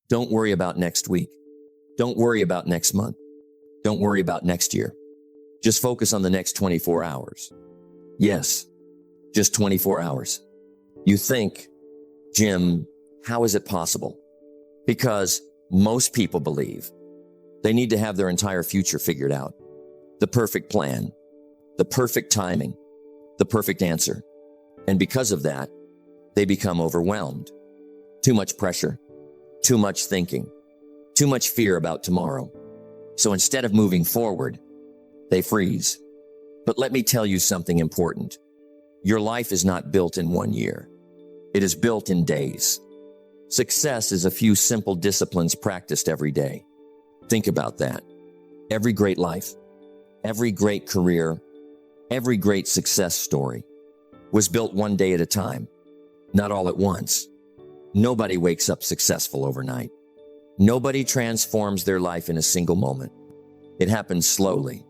Don't worry about next week. Don't worry about next month. Don't worry about next year. Just focus on the next 24 hours. Yes, just 24 hours. You think, Jim, how is it possible? Because most people believe they need to have their entire future figured out. The perfect plan, the perfect timing, the perfect answer. And because of that, they become overwhelmed. Too much pressure, too much thinking, too much fear about tomorrow. So instead of moving forward, they freeze. But let me tell you something important. Your life is not built in 1 year. It is built in days. Success is a few simple disciplines practiced every day. Think about that. Every great life, every great career, every great success story was built one day at a time, not all at once. Nobody wakes up successful overnight. Nobody transforms their life in a single moment. It happens slowly,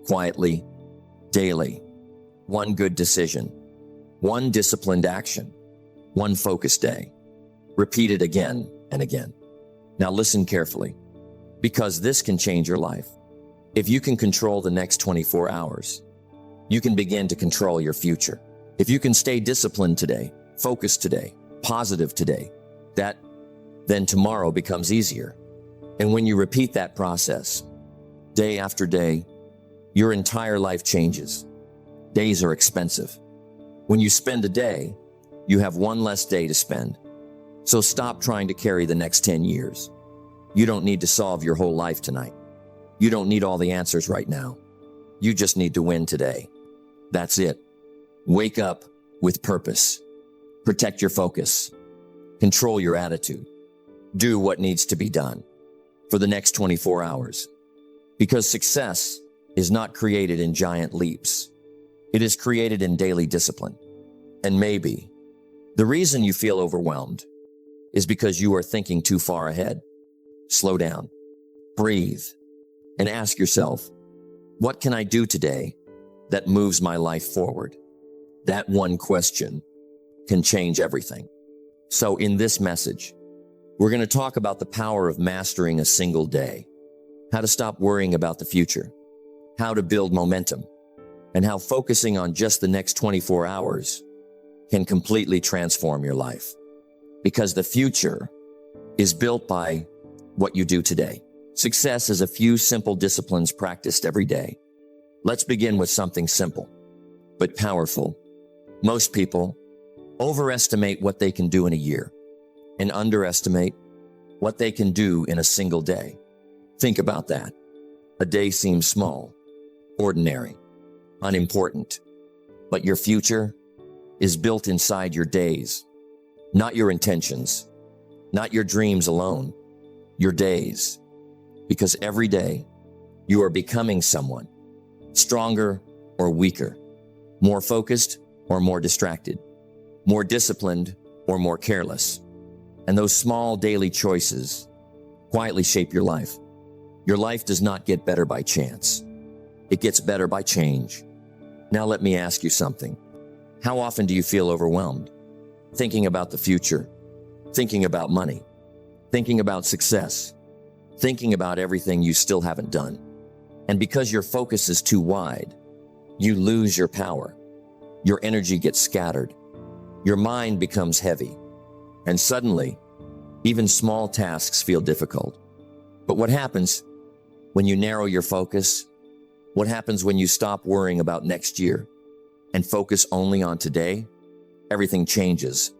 quietly, daily. One good decision, one disciplined action, one focused day, repeated again and again. Now listen carefully, because this can change your life. If you can control the next 24 hours, you can begin to control your future. If you can stay disciplined today, focused today, positive today, then tomorrow becomes easier. And when you repeat that process, day after day, your entire life changes. Days are expensive. When you spend a day, you have one less day to spend. So stop trying to carry the next 10 years. You don't need to solve your whole life tonight. You don't need all the answers right now. You just need to win today. That's it. Wake up with purpose. Protect your focus. Control your attitude. Do what needs to be done for the next 24 hours. Because success is not created in giant leaps. It is created in daily discipline. And maybe the reason you feel overwhelmed is because you are thinking too far ahead. Slow down, breathe, and ask yourself, what can I do today that moves my life forward? That one question can change everything. So in this message, we're going to talk about the power of mastering a single day, how to stop worrying about the future, how to build momentum, and how focusing on just the next 24 hours can completely transform your life. Because the future is built by what you do today. Success is a few simple disciplines practiced every day. Let's begin with something simple, but powerful. Most people overestimate what they can do in a year and underestimate what they can do in a single day. Think about that. A day seems small, ordinary, unimportant, but your future is built inside your days, not your intentions, not your dreams alone, your days. Because every day you are becoming someone, stronger or weaker, more focused or more distracted, more disciplined or more careless. And those small daily choices quietly shape your life. Your life does not get better by chance. It gets better by change. Now let me ask you something. How often do you feel overwhelmed? Thinking about the future, thinking about money, thinking about success, thinking about everything you still haven't done. And because your focus is too wide, you lose your power. Your energy gets scattered. Your mind becomes heavy. And suddenly, even small tasks feel difficult. But what happens when you narrow your focus? What happens when you stop worrying about next year and focus only on today? Everything changes.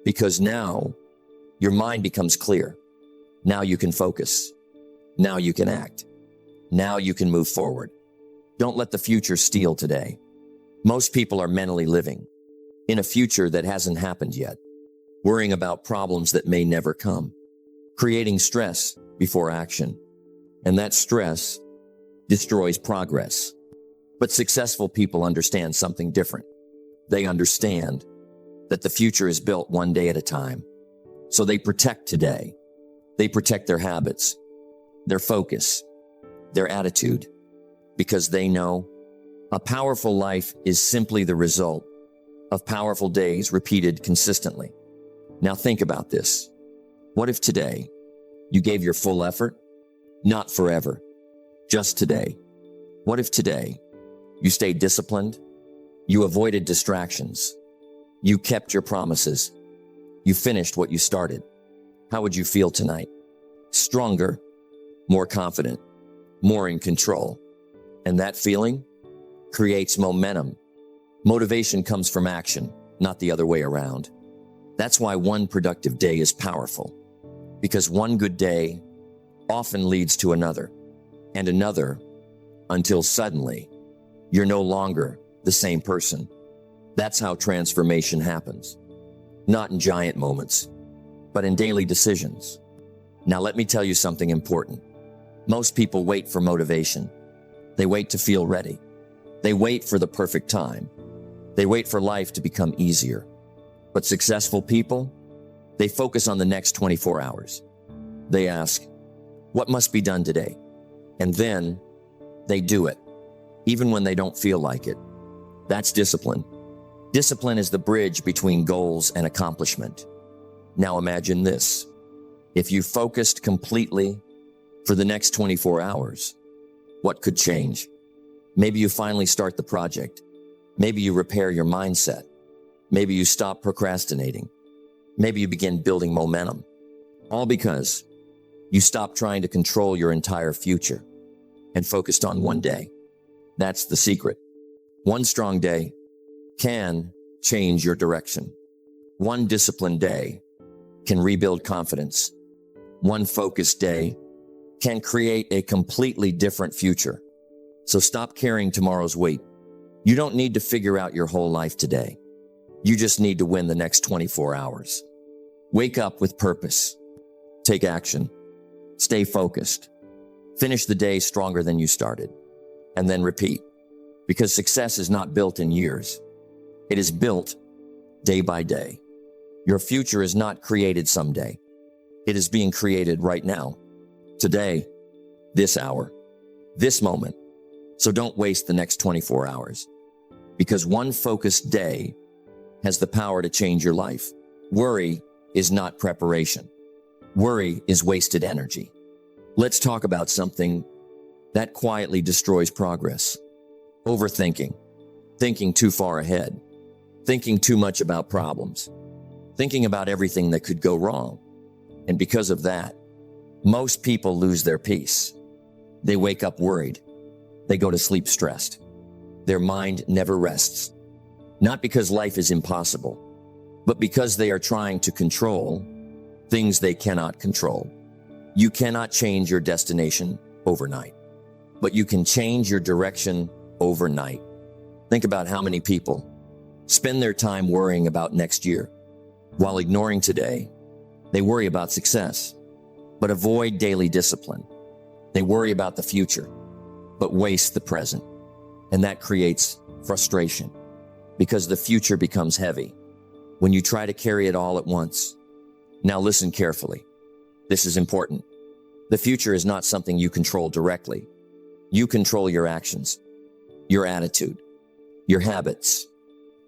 Because now, your mind becomes clear. Now you can focus. Now you can act. Now you can move forward. Don't let the future steal today. Most people are mentally living in a future that hasn't happened yet, worrying about problems that may never come, creating stress before action. And that stress destroys progress. But successful people understand something different. They understand that the future is built one day at a time. So they protect today. They protect their habits, their focus, their attitude, because they know a powerful life is simply the result of powerful days repeated consistently. Now think about this. What if today You gave your full effort? Not forever. Just today. What if today you stayed disciplined? You avoided distractions. You kept your promises. You finished what you started. How would you feel tonight? Stronger, more confident, more in control. And that feeling creates momentum. Motivation comes from action, not the other way around. That's why one productive day is powerful. Because one good day often leads to another, and another, until suddenly, you're no longer the same person. That's how transformation happens. Not in giant moments, but in daily decisions. Now let me tell you something important. Most people wait for motivation. They wait to feel ready. They wait for the perfect time. They wait for life to become easier. But successful people, they focus on the next 24 hours. They ask, what must be done today? And then they do it, even when they don't feel like it. That's discipline. Discipline is the bridge between goals and accomplishment. Now imagine this. If you focused completely for the next 24 hours, what could change? Maybe you finally start the project. Maybe you repair your mindset. Maybe you stop procrastinating. Maybe you begin building momentum. All because you stopped trying to control your entire future and focused on one day. That's the secret. One strong day can change your direction. One disciplined day can rebuild confidence. One focused day can create a completely different future. So stop carrying tomorrow's weight. You don't need to figure out your whole life today. You just need to win the next 24 hours. Wake up with purpose. Take action. Stay focused. Finish the day stronger than you started. And then repeat. Because success is not built in years. It is built day by day. Your future is not created someday. It is being created right now. Today. This hour. This moment. So don't waste the next 24 hours. Because one focused day has the power to change your life. Worry is not preparation. Worry is wasted energy. Let's talk about something that quietly destroys progress. Overthinking. Thinking too far ahead. Thinking too much about problems. Thinking about everything that could go wrong. And because of that, most people lose their peace. They wake up worried. They go to sleep stressed. Their mind never rests. Not because life is impossible, but because they are trying to control things they cannot control. You cannot change your destination overnight, but you can change your direction overnight. Think about how many people spend their time worrying about next year, while ignoring today. They worry about success, but avoid daily discipline. They worry about the future, but waste the present. And that creates frustration because the future becomes heavy when you try to carry it all at once. Now listen carefully. This is important. The future is not something you control directly. You control your actions, your attitude, your habits,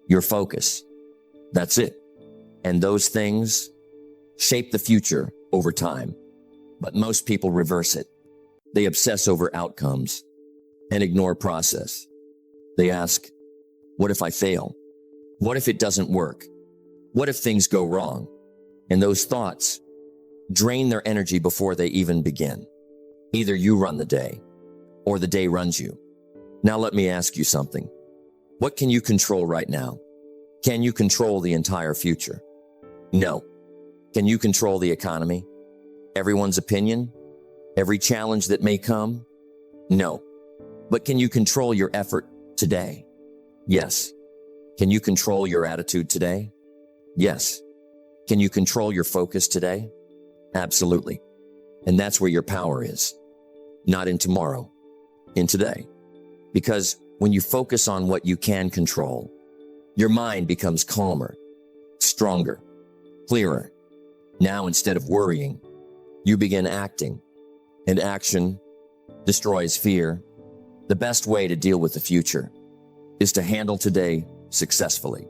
your focus. That's it. And those things shape the future over time. But most people reverse it. They obsess over outcomes and ignore process. They ask, what if I fail? What if it doesn't work? What if things go wrong? And those thoughts drain their energy before they even begin. Either you run the day or the day runs you. Now let me ask you something. What can you control right now? Can you control the entire future? No. Can you control the economy? Everyone's opinion? Every challenge that may come? No. But can you control your effort today? Yes. Can you control your attitude today? Yes. Can you control your focus today? Absolutely. And that's where your power is. Not in tomorrow, in today. Because when you focus on what you can control, your mind becomes calmer, stronger, clearer. Now, instead of worrying, you begin acting. And action destroys fear. The best way to deal with the future is to handle today successfully.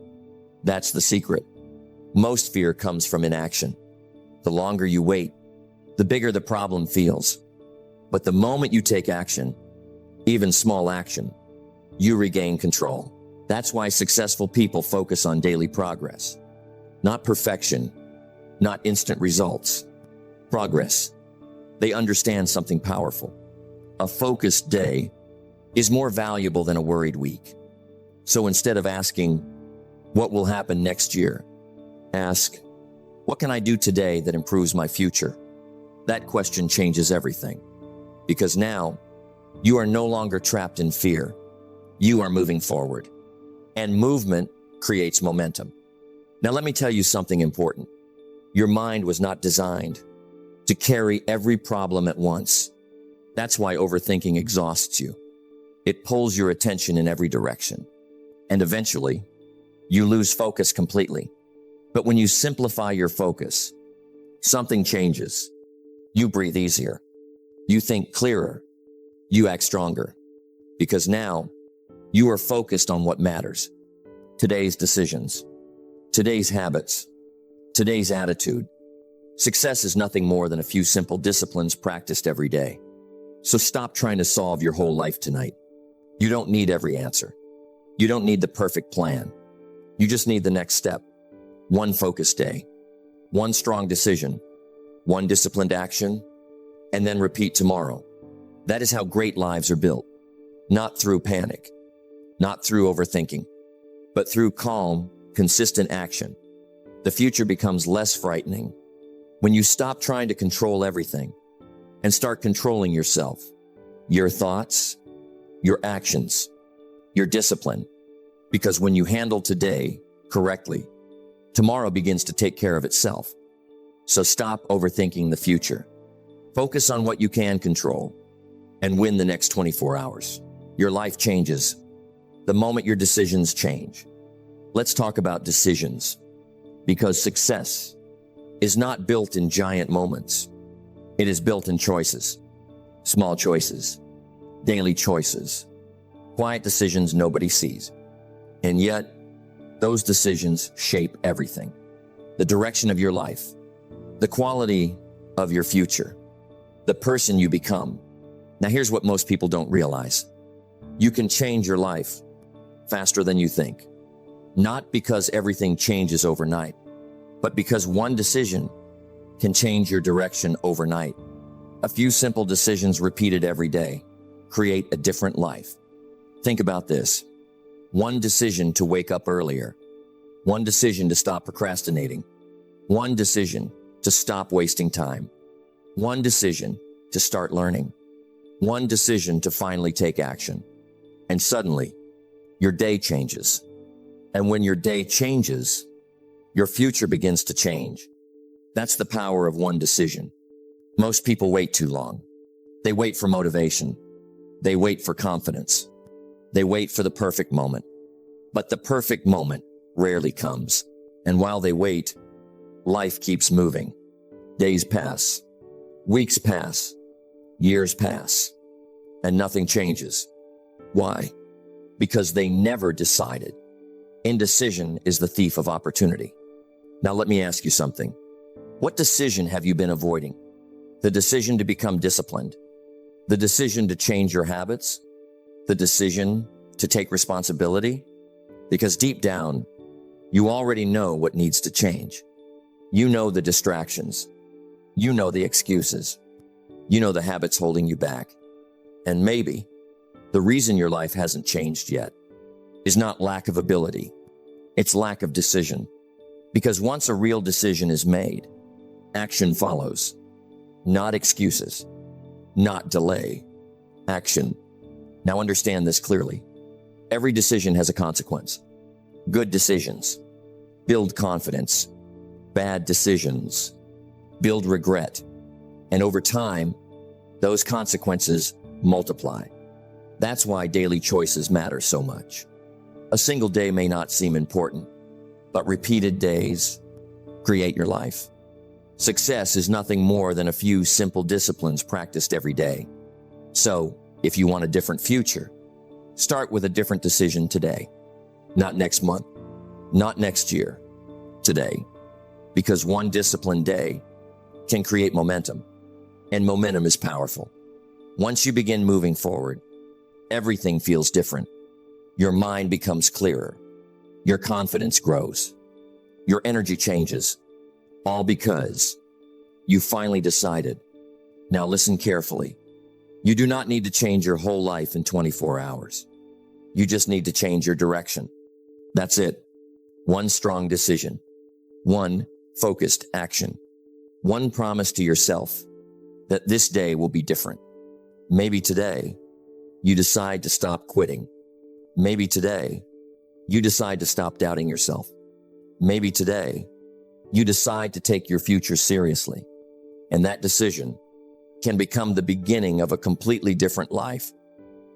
That's the secret. Most fear comes from inaction. The longer you wait, the bigger the problem feels. But the moment you take action, even small action, you regain control. That's why successful people focus on daily progress. Not perfection, not instant results. Progress. They understand something powerful. A focused day is more valuable than a worried week. So instead of asking, what will happen next year? Ask, what can I do today that improves my future? That question changes everything. Because now, you are no longer trapped in fear. You are moving forward. And movement creates momentum. Now let me tell you something important. Your mind was not designed to carry every problem at once. That's why overthinking exhausts you. It pulls your attention in every direction. And eventually, you lose focus completely. But when you simplify your focus, something changes. You breathe easier. You think clearer. You act stronger. Because now, you are focused on what matters. Today's decisions. Today's habits. Today's attitude. Success is nothing more than a few simple disciplines practiced every day. So stop trying to solve your whole life tonight. You don't need every answer. You don't need the perfect plan. You just need the next step. One focused day. One strong decision. One disciplined action. And then repeat tomorrow. That is how great lives are built. Not through panic. Not through overthinking. But through calm, consistent action. The future becomes less frightening when you stop trying to control everything and start controlling yourself, your thoughts, your actions, your discipline. Because when you handle today correctly, tomorrow begins to take care of itself. So stop overthinking the future. Focus on what you can control and win the next 24 hours. Your life changes the moment your decisions change. Let's talk about decisions. Because success is not built in giant moments. It is built in choices. Small choices. Daily choices. Quiet decisions nobody sees. And yet, those decisions shape everything. The direction of your life. The quality of your future. The person you become. Now here's what most people don't realize. You can change your life faster than you think. Not because everything changes overnight, but because one decision can change your direction overnight. A few simple decisions repeated every day create a different life. Think about this. One decision to wake up earlier. One decision to stop procrastinating. One decision to stop wasting time. One decision to start learning. One decision to finally take action. And suddenly, your day changes. And when your day changes, your future begins to change. That's the power of one decision. Most people wait too long. They wait for motivation. They wait for confidence. They wait for the perfect moment. But the perfect moment rarely comes. And while they wait, life keeps moving. Days pass. Weeks pass. Years pass. And nothing changes. Why? Because they never decided. Indecision is the thief of opportunity. Now let me ask you something. What decision have you been avoiding? The decision to become disciplined? The decision to change your habits? The decision to take responsibility? Because deep down, you already know what needs to change. You know the distractions. You know the excuses. You know the habits holding you back. And maybe the reason your life hasn't changed yet is not lack of ability. It's lack of decision. Because once a real decision is made, action follows. Not excuses. Not delay. Action. Now understand this clearly. Every decision has a consequence. Good decisions build confidence. Bad decisions build regret. And over time, those consequences multiply. That's why daily choices matter so much. A single day may not seem important, but repeated days create your life. Success is nothing more than a few simple disciplines practiced every day. So, if you want a different future, start with a different decision today. Not next month, not next year, today. Because one disciplined day can create momentum. And momentum is powerful. Once you begin moving forward, everything feels different. Your mind becomes clearer. Your confidence grows. Your energy changes. All because you finally decided. Now listen carefully. You do not need to change your whole life in 24 hours. You just need to change your direction. That's it. One strong decision. One focused action. One promise to yourself that this day will be different. Maybe today, you decide to stop quitting. Maybe today, you decide to stop doubting yourself. Maybe today, you decide to take your future seriously. And that decision can become the beginning of a completely different life,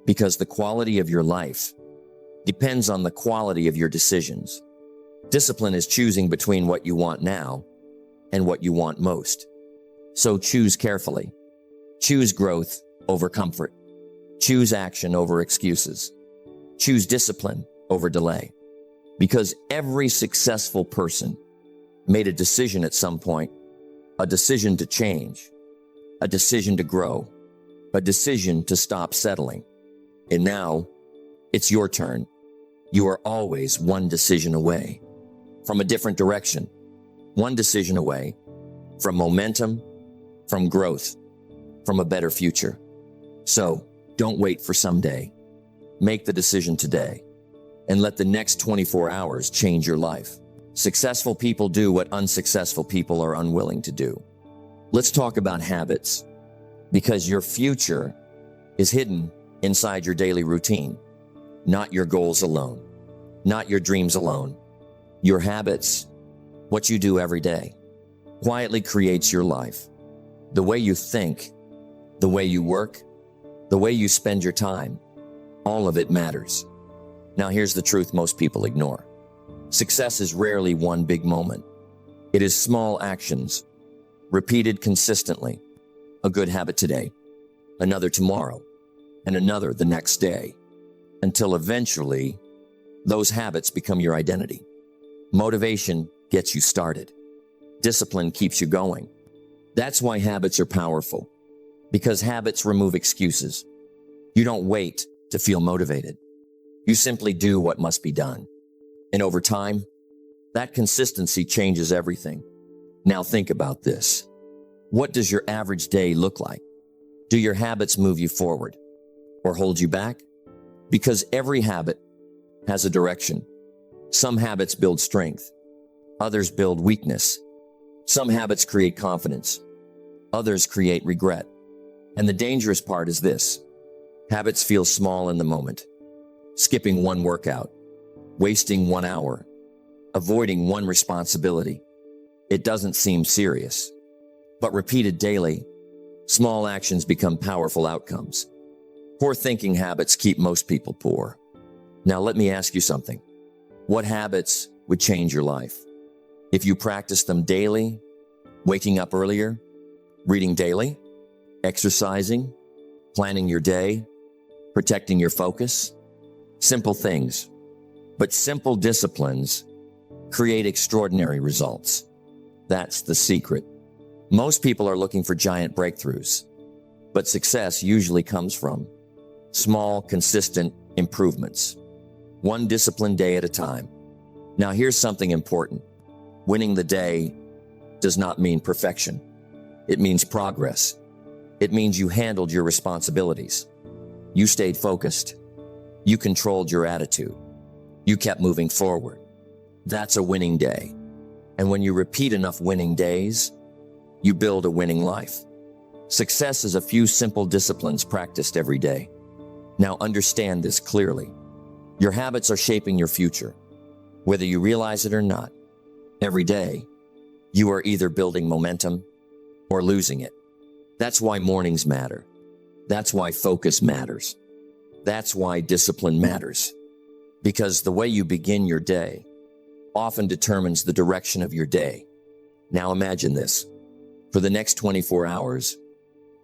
because the quality of your life depends on the quality of your decisions. Discipline is choosing between what you want now and what you want most. So choose carefully. Choose growth over comfort. Choose action over excuses. Choose discipline over delay. Because every successful person made a decision at some point, a decision to change, a decision to grow, a decision to stop settling. And now, it's your turn. You are always one decision away from a different direction, one decision away from momentum, from growth, from a better future. So, don't wait for someday. Make the decision today and let the next 24 hours change your life. Successful people do what unsuccessful people are unwilling to do. Let's talk about habits, because your future is hidden inside your daily routine, not your goals alone, not your dreams alone. Your habits, what you do every day, quietly creates your life. The way you think, the way you work, the way you spend your time, all of it matters. Now here's the truth most people ignore. Success is rarely one big moment. It is small actions, repeated consistently. A good habit today, another tomorrow, and another the next day, until eventually those habits become your identity. Motivation gets you started. Discipline keeps you going. That's why habits are powerful, because habits remove excuses. You don't wait to feel motivated. You simply do what must be done. And over time, that consistency changes everything. Now think about this. What does your average day look like? Do your habits move you forward or hold you back? Because every habit has a direction. Some habits build strength. Others build weakness. Some habits create confidence. Others create regret. And the dangerous part is this. Habits feel small in the moment. Skipping one workout, wasting 1 hour, avoiding one responsibility. It doesn't seem serious. But repeated daily, small actions become powerful outcomes. Poor thinking habits keep most people poor. Now let me ask you something. What habits would change your life? If you practice them daily, waking up earlier, reading daily, exercising, planning your day, protecting your focus. Simple things, but simple disciplines create extraordinary results. That's the secret. Most people are looking for giant breakthroughs, but success usually comes from small, consistent improvements, one disciplined day at a time. Now here's something important. Winning the day does not mean perfection. It means progress. It means you handled your responsibilities. You stayed focused. You controlled your attitude. You kept moving forward. That's a winning day. And when you repeat enough winning days, you build a winning life. Success is a few simple disciplines practiced every day. Now understand this clearly. Your habits are shaping your future, whether you realize it or not. Every day, you are either building momentum or losing it. That's why mornings matter. That's why focus matters. That's why discipline matters. Because the way you begin your day often determines the direction of your day. Now imagine this. For the next 24 hours,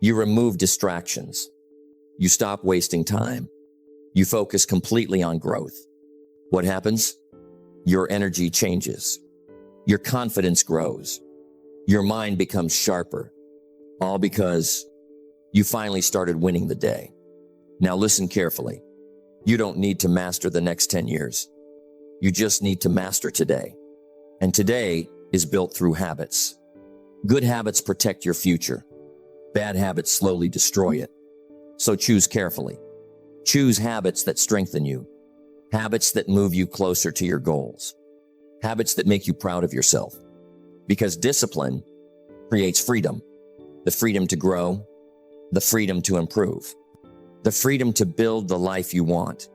you remove distractions. You stop wasting time. You focus completely on growth. What happens? Your energy changes. Your confidence grows. Your mind becomes sharper. All because you finally started winning the day. Now listen carefully. You don't need to master the next 10 years. You just need to master today. And today is built through habits. Good habits protect your future. Bad habits slowly destroy it. So choose carefully. Choose habits that strengthen you. Habits that move you closer to your goals. Habits that make you proud of yourself. Because discipline creates freedom. The freedom to grow. The freedom to improve. The freedom to build the life you want.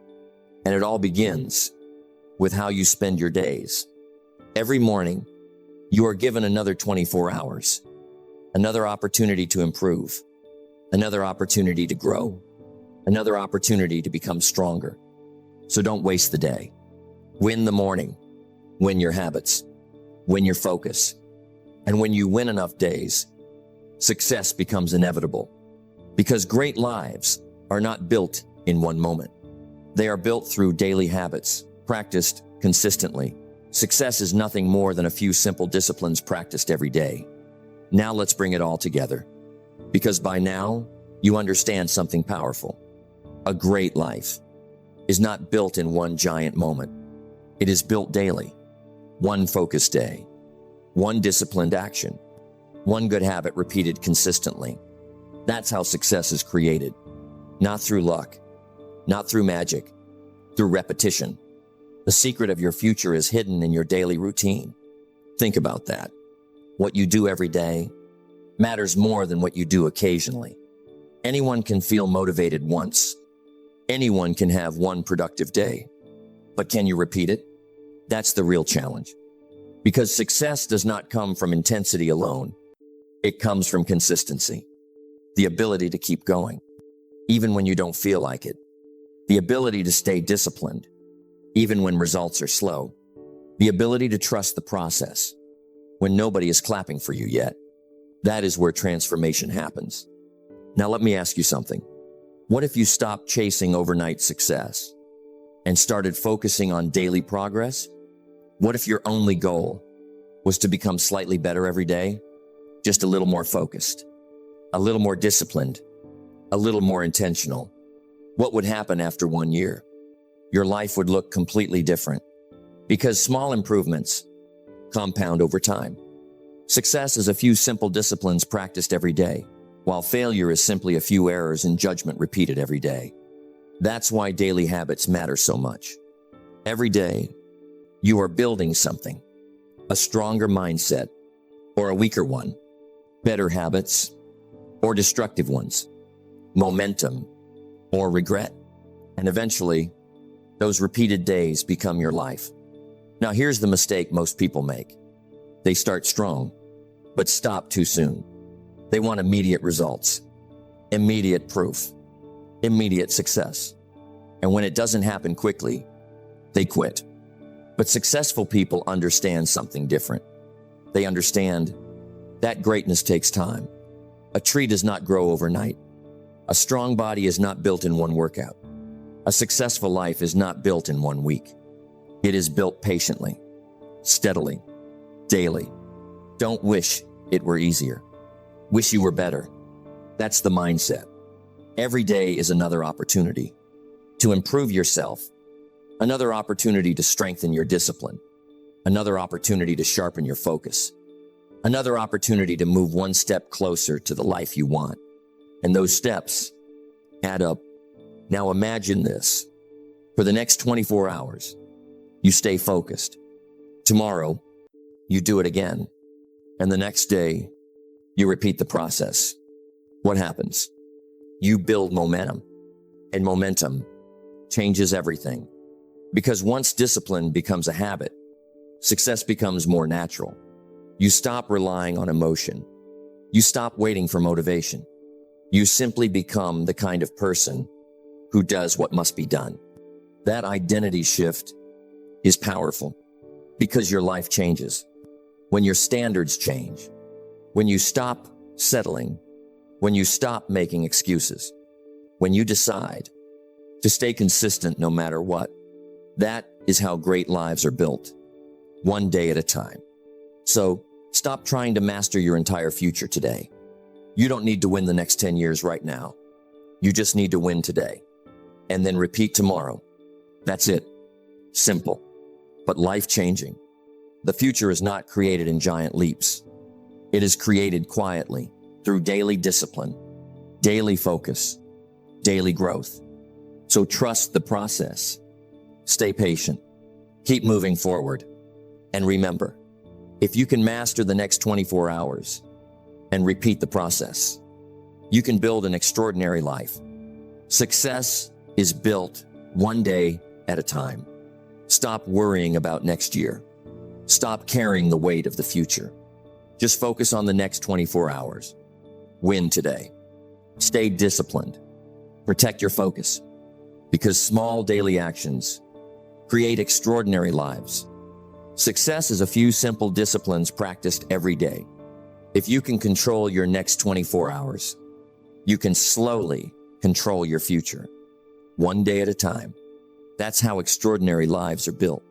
And it all begins with how you spend your days. Every morning, you are given another 24 hours, another opportunity to improve, another opportunity to grow, another opportunity to become stronger. So don't waste the day. Win the morning, win your habits, win your focus. And when you win enough days, success becomes inevitable. Because great lives are not built in one moment. They are built through daily habits, practiced consistently. Success is nothing more than a few simple disciplines practiced every day. Now let's bring it all together. Because by now, you understand something powerful. A great life is not built in one giant moment. It is built daily. One focused day. One disciplined action. One good habit repeated consistently. That's how success is created. Not through luck. Not through magic. Through repetition. The secret of your future is hidden in your daily routine. Think about that. What you do every day matters more than what you do occasionally. Anyone can feel motivated once. Anyone can have one productive day. But can you repeat it? That's the real challenge. Because success does not come from intensity alone. It comes from consistency. The ability to keep going, even when you don't feel like it. The ability to stay disciplined, even when results are slow. The ability to trust the process when nobody is clapping for you yet. That is where transformation happens. Now let me ask you something. What if you stopped chasing overnight success and started focusing on daily progress? What if your only goal was to become slightly better every day? Just a little more focused, a little more disciplined, a little more intentional. What would happen after 1 year? Your life would look completely different. Because small improvements compound over time. Success is a few simple disciplines practiced every day, while failure is simply a few errors in judgment repeated every day. That's why daily habits matter so much. Every day, you are building something, a stronger mindset or a weaker one, better habits or destructive ones, momentum or regret. And eventually, those repeated days become your life. Now here's the mistake most people make. They start strong, but stop too soon. They want immediate results, immediate proof, immediate success. And when it doesn't happen quickly, they quit. But successful people understand something different. They understand that greatness takes time. A tree does not grow overnight. A strong body is not built in one workout. A successful life is not built in 1 week. It is built patiently, steadily, daily. Don't wish it were easier. Wish you were better. That's the mindset. Every day is another opportunity to improve yourself, another opportunity to strengthen your discipline, another opportunity to sharpen your focus, another opportunity to move one step closer to the life you want. And those steps add up. Now imagine this. For the next 24 hours, you stay focused. Tomorrow, you do it again. And the next day, you repeat the process. What happens? You build momentum. And momentum changes everything. Because once discipline becomes a habit, success becomes more natural. You stop relying on emotion. You stop waiting for motivation. You simply become the kind of person who does what must be done. That identity shift is powerful because your life changes. When your standards change, when you stop settling, when you stop making excuses, when you decide to stay consistent no matter what, that is how great lives are built, one day at a time. So stop trying to master your entire future today. You don't need to win the next 10 years right now. You just need to win today. And then repeat tomorrow. That's it. Simple, but life-changing. The future is not created in giant leaps. It is created quietly through daily discipline, daily focus, daily growth. So trust the process. Stay patient. Keep moving forward. And remember, if you can master the next 24 hours and repeat the process, you can build an extraordinary life. Success is built one day at a time. Stop worrying about next year. Stop carrying the weight of the future. Just focus on the next 24 hours. Win today. Stay disciplined. Protect your focus, because small daily actions create extraordinary lives. Success is a few simple disciplines practiced every day. If you can control your next 24 hours, you can slowly control your future, one day at a time. That's how extraordinary lives are built.